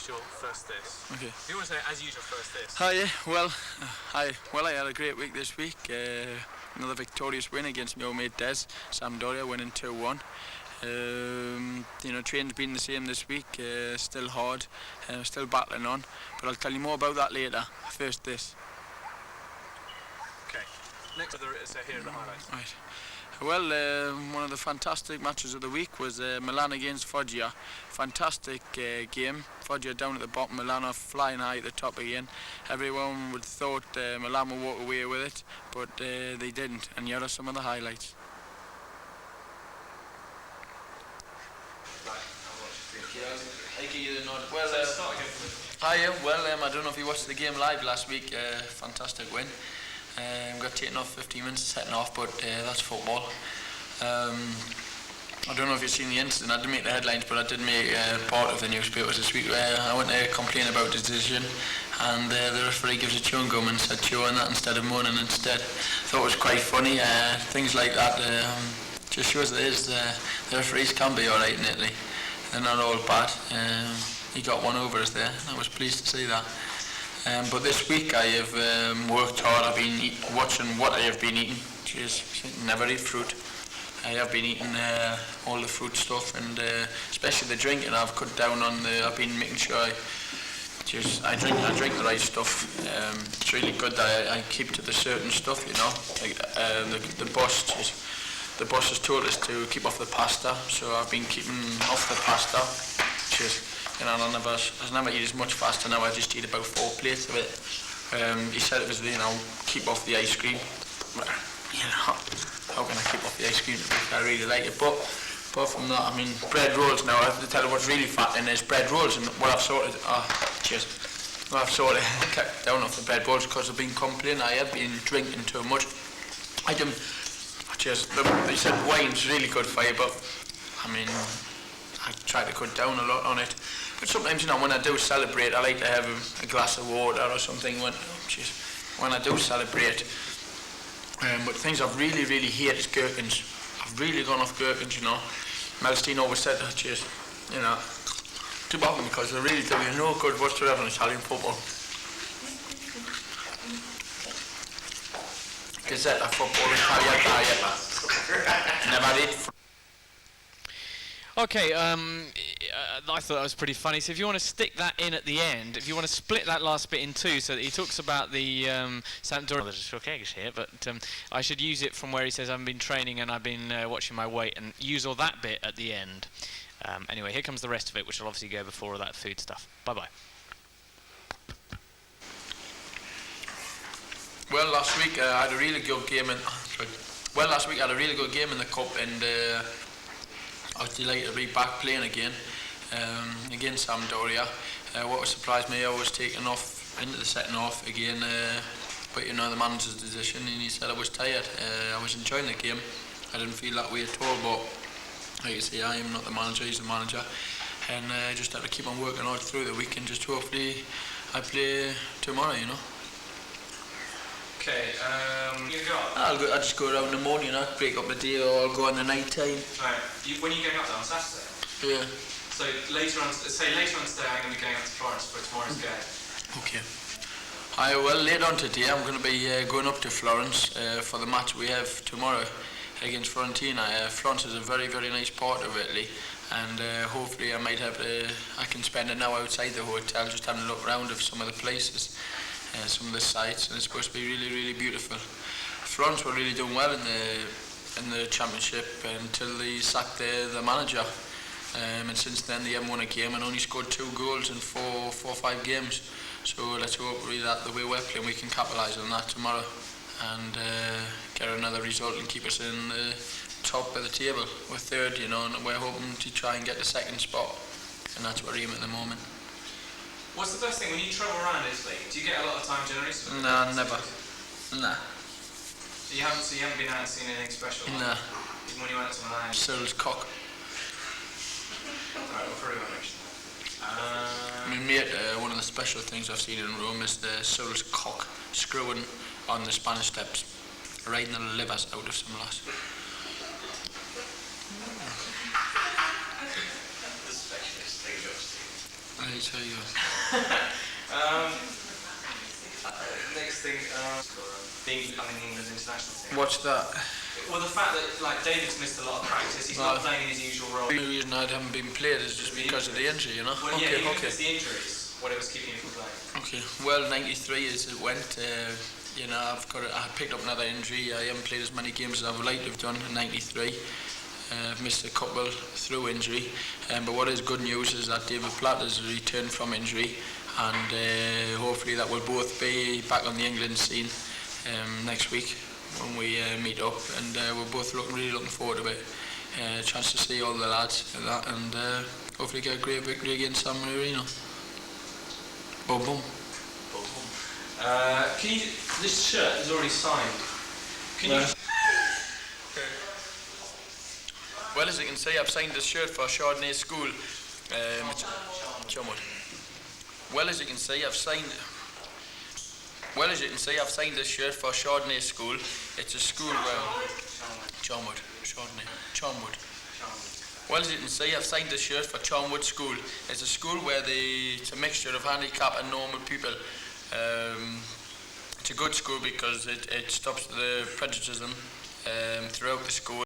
as your first this. Okay. Do you want to say, as usual, first this? Hi, I had a great week this week. Another victorious win against my old mate Des. Sampdoria winning 2-1. Training's been the same this week. Still hard. Still battling on. But I'll tell you more about that later. First this. Okay. Next, here are the highlights. Right. Well, one of the fantastic matches of the week was Milan against Foggia. Fantastic game. Foggia down at the bottom, Milan are flying high at the top again. Everyone would have thought Milan would walk away with it, but they didn't. And here are some of the highlights. I don't know if you watched the game live last week. Fantastic win. Got taken off 15 minutes setting off, but that's football. I don't know if you've seen the incident. I didn't make the headlines, but I did make part of the newspapers this week. I went to complain about the decision, and the referee gives a chewing gum and said chew on that instead of moaning instead. Thought it was quite funny. Things like that just shows that the referees can be alright in Italy. They're not all bad. He got one over us there. I was pleased to see that. But this week I have worked hard. I've been watching what I have been eating. Never eat fruit. I have been eating all the fruit stuff, and especially the drinking. I've cut down on I've been making sure I drink the right stuff. It's really good that I keep to the certain stuff, you know. Like the boss has told us to keep off the pasta, so I've been keeping off the pasta. I never eat as much pasta now. I just eat about 4 plates of it. He said it was, keep off the ice cream. How can I keep off the ice cream? I really like it. But apart from that, bread rolls now. I have to tell you what's really fattening is bread rolls, and what I've sorted. What I've sort of kept down off the bread rolls because I've been complaining. I have been drinking too much. They said wine's really good for you, but I try to cut down a lot on it. But sometimes, when I do celebrate, I like to have a glass of water or something when I do celebrate. But things I've really, really hate is gherkins. I've really gone off gherkins, Melstein always said that, too bad because they really do you no good whatsoever in Italian football. Gazza football in Italia. Never did. Okay, I thought that was pretty funny. So if you want to stick that in at the end, if you want to split that last bit in two, so that he talks about the Sampdoria. There's a shock eggs here, but I should use it from where he says I've been training and I've been watching my weight, and use all that bit at the end. Anyway, here comes the rest of it, which will obviously go before all that food stuff. Bye-bye. Well, last week I had a really good game in. The cup, and I was delighted to be back playing again against Sampdoria. What surprised me, I was taken off into the second half again, but the manager's decision, and he said I was tired. I was enjoying the game. I didn't feel that way at all, but like you say, I am not the manager, he's the manager, and I just have to keep on working hard through the week, and just hopefully I play tomorrow, Okay, you go. I'll just go around in the morning, break up the day, or I'll go in the night time. Right. When are you going up there, on Saturday? Yeah. So later on today, I'm going to be going up to Florence for tomorrow's game. Okay. Later on today, I'm going to be going up to Florence for the match we have tomorrow against Fiorentina. Florence is a very, very nice part of Italy, and hopefully I can spend an hour outside the hotel just having a look around of some of the places. Some of the sites, and it's supposed to be really, really beautiful. Florence were really doing well in the championship until they sacked the manager, and since then they haven't won a game and only scored 2 goals in 4 or 5 games. So let's hope really that the way we're playing we can capitalise on that tomorrow and get another result and keep us in the top of the table. We're third, and we're hoping to try and get the second spot, and that's what we're aiming at the moment. What's the best thing when you travel around Italy? Do you get a lot of time generally? No, never. Nah. So you haven't been out and seen anything special? Nah. Even when you went to Milan? Cyril's cock. Alright, we'll probably won't mention that. Mate, one of the special things I've seen in Rome is the Cyril's cock screwing on the Spanish steps, riding the livers out of some lass. Right, so you. Next thing, being England's international team. What's that? Well, the fact that like David's missed a lot of practice, he's not playing in his usual role. The reason I haven't been played is just because of the injury, you know. Well, yeah, even if it's the injuries, what it was keeping you from playing. Okay. Well, 93 as it went. You know, I picked up another injury. I haven't played as many games as I would like to have done in 93. I've missed a couple through injury. But what is good news is that David Platt has returned from injury, and hopefully that will both be back on the England scene next week when we meet up, and we're both really looking forward to it. A chance to see all the lads and that, and hopefully get a great victory against San Marino. Boom boom. Can you? This shirt is already signed. Can you? Well, as you can see, I've signed this shirt for Chardonnay School. Well, as you can see, I've signed this shirt for Chardonnay School. It's a school where Charnwood. Well, as you can see, I've signed this shirt for Charnwood School. It's a school where it's a mixture of handicapped and normal people. It's a good school because it stops the prejudice throughout the school.